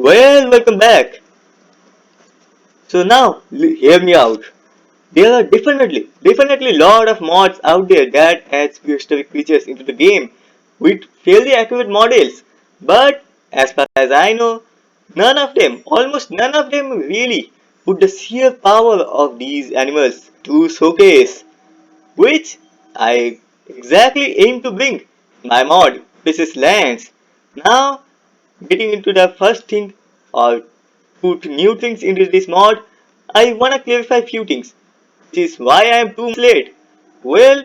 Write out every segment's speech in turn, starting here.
Well, welcome back. So now, hear me out. There are definitely lot of mods out there that adds prehistoric creatures into the game with fairly accurate models. But as far as I know, almost none of them really put the sheer power of these animals to showcase, which I exactly aim to bring in my mod, Precious Lands. Now, getting into the first thing or put new things into this mod, I wanna clarify a few things, which is why I am 2 months late. Well,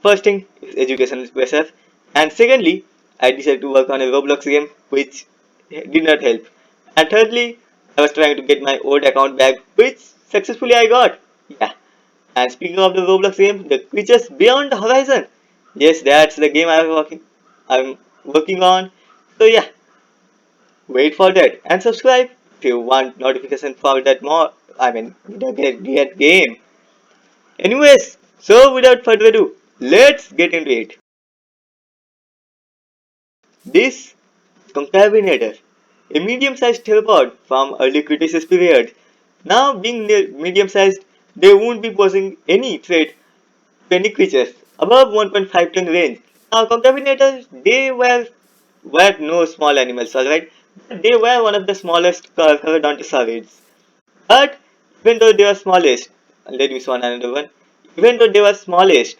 first thing is educational pressure, and secondly, I decided to work on a Roblox game which did not help. And thirdly, I was trying to get my old account back, which successfully I got. Yeah. And speaking of the Roblox game, the creatures beyond the horizon. Yes, that's the game I'm working on. So yeah, wait for that and subscribe if you want notification for that more. That game. Anyways, so without further ado, let's get into it. This concavenator, a medium-sized theropod from early Cretaceous period. Now being medium-sized, they won't be posing any threat to any creatures above 1.5 ton range. Now concavenators, were no small animals, alright? They were one of the smallest concavenator. But even though they were smallest, let me show another one. Even though they were smallest,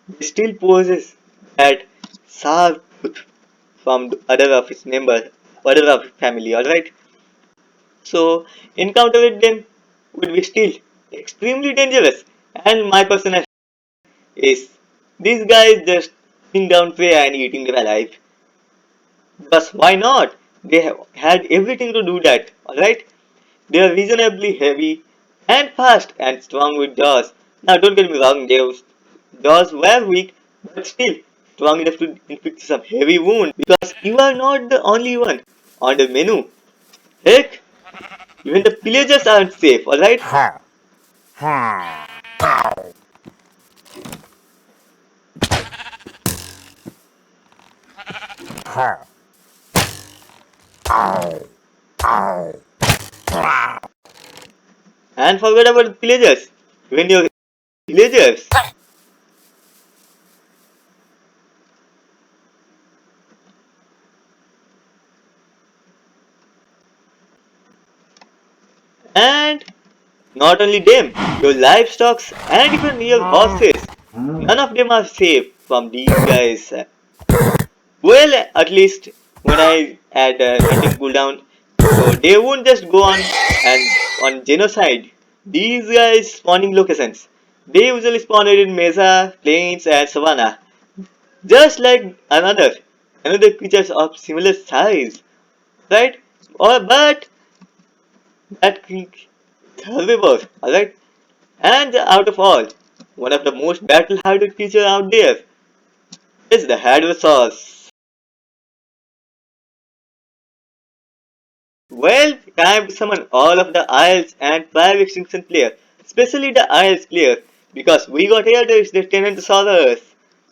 they still possess that sharp tooth from the other of its member, other of its family, alright? So encounter with them would be still extremely dangerous. And my personal is these guys just putting down prey and eating them alive. Because why not? They have had everything to do that, alright? They are reasonably heavy and fast and strong with jaws. Now don't get me wrong, their jaws were weak, but still strong enough to inflict some heavy wound because you are not the only one on the menu. Heck, even the pillagers aren't safe, alright? And forget about the pillagers. When your villagers. And not only them, your livestock and even your horses. None of them are safe from these guys. Well, at least when I add hunting cooldown, so they won't just go on genocide. These guys spawning locations. They usually spawn in mesa, plains, and savanna, just like another creatures of similar size, right? Or but that king herbivore, alright? And out of all, one of the most battle-hardened creatures out there is the herbivores. Well, time to summon all of the Isles and prior extinction player, especially the Isles player, because we got here is the tenontosaurus.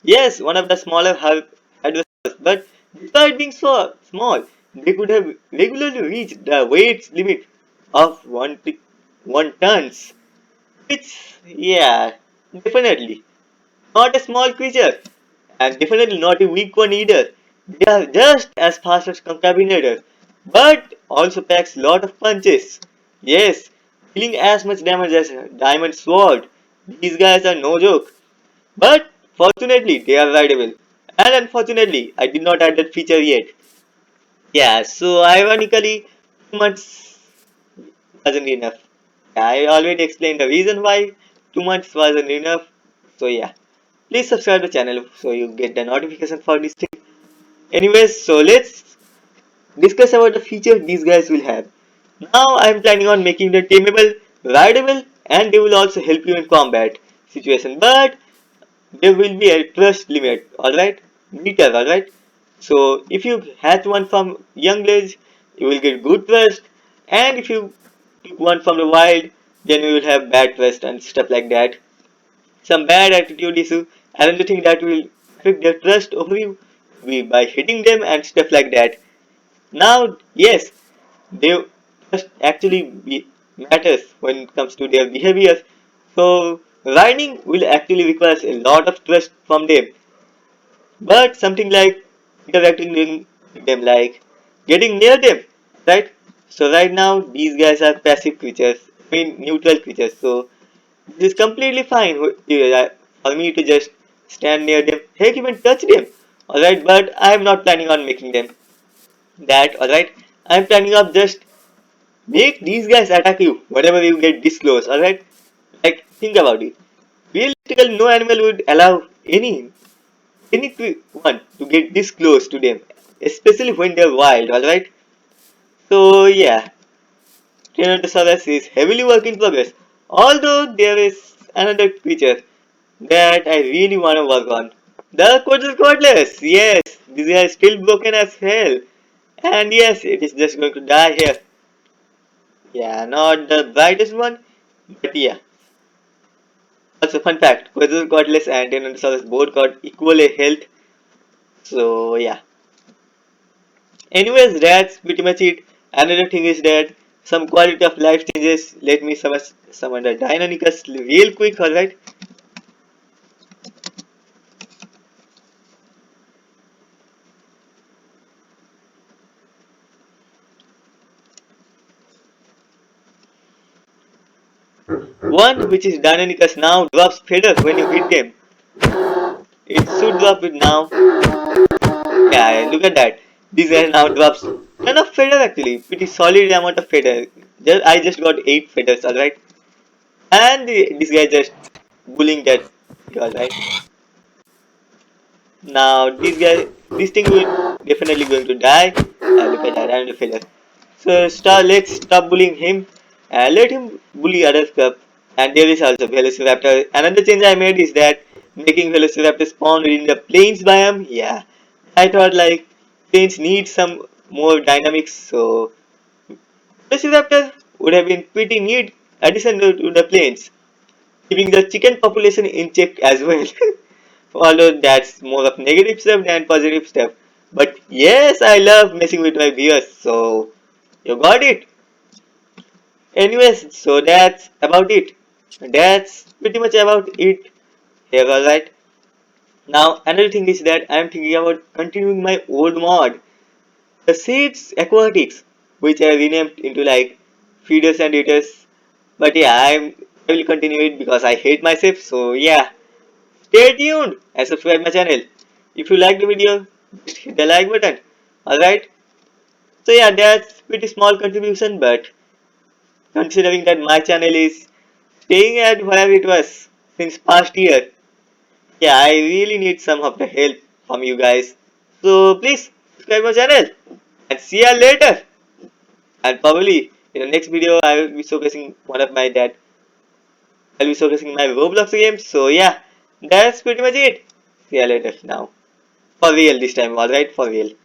Yes, one of the smaller herbivores, but despite being so small, they could have regularly reached the weight limit of 1 tons. Which, yeah, definitely not a small creature, and definitely not a weak one either. They are just as fast as concavenator, but also packs lot of punches. Yes, dealing as much damage as a diamond sword. These guys are no joke. But fortunately, they are ridable. And unfortunately, I did not add that feature yet. Yeah, so ironically, 2 months wasn't enough. I already explained the reason why 2 months wasn't enough. So yeah, please subscribe to the channel so you get the notification for this thing. Anyways, so let's discuss about the features these guys will have. Now I am planning on making them tameable, ridable, and they will also help you in combat situation. But there will be a trust limit, alright? Meter, alright? So if you hatch one from young age, you will get good trust, and if you took one from the wild, then you will have bad trust and stuff like that. Some bad attitude issue. Another thing that will affect their trust over you will be by hitting them and stuff like that. Now, yes, they just actually matters when it comes to their behavior. So riding will actually requires a lot of trust from them, but something like interacting with them, like getting near them, right? So right now these guys are passive creatures, I mean neutral creatures. So this is completely fine for me to just stand near them, heck even touch them. Alright, but I am not planning on making them that. Alright, I am planning on just make these guys attack you whenever you get this close. Alright, like think about it. Realistically, no animal would allow anyone to get this close to them, especially when they're wild. Alright, so yeah, Tyrannosaurus is heavily work in progress. Although there is another creature that I really want to work on. The Quetzalcoatlus! Yes, this guy is still broken as hell. And yes, it is just going to die here. Yeah, not the brightest one, but yeah. Also, fun fact, Quetzalcoatlus and Tyrannosaurus both got equal health. So yeah. Anyways, that's pretty much it. Another thing is that some quality of life changes. Let me summon the deinonichus real quick, alright? One which is deinonichus now drops feathers when you hit them. It should drop it now. Yeah, look at that. This guy now drops ton of feather actually. Pretty solid amount of feather. I just got 8 feathers, alright? And this guy just bullying that girl, right? Now this thing will definitely going to die. Look at that, and the feather. So let's stop bullying him and let him bully other stuff. And there is also Velociraptor. Another change I made is that making Velociraptor spawn in the plains biome. Yeah, I thought like plains need some more dynamics, so Velociraptor would have been pretty neat addition to the plains, keeping the chicken population in check as well. Although that's more of negative stuff than positive stuff. But yes, I love messing with my viewers, so you got it. Anyways, so that's about it. That's pretty much about it here, alright. Now, another thing is that I'm thinking about continuing my old mod, the Seeds Aquatics, which I renamed into like feeders and eaters. But yeah, I will continue it because I hate myself. So yeah, stay tuned and subscribe my channel. If you like the video, just hit the like button. Alright. So yeah, that's pretty small contribution, but considering that my channel is staying at where it was since past year, yeah, I really need some of the help from you guys. So please subscribe my channel and see ya later. And probably in the next video I will be showcasing one of my dad. I'll be showcasing my Roblox games. So yeah, that's pretty much it. See ya later now. For real this time, alright? For real.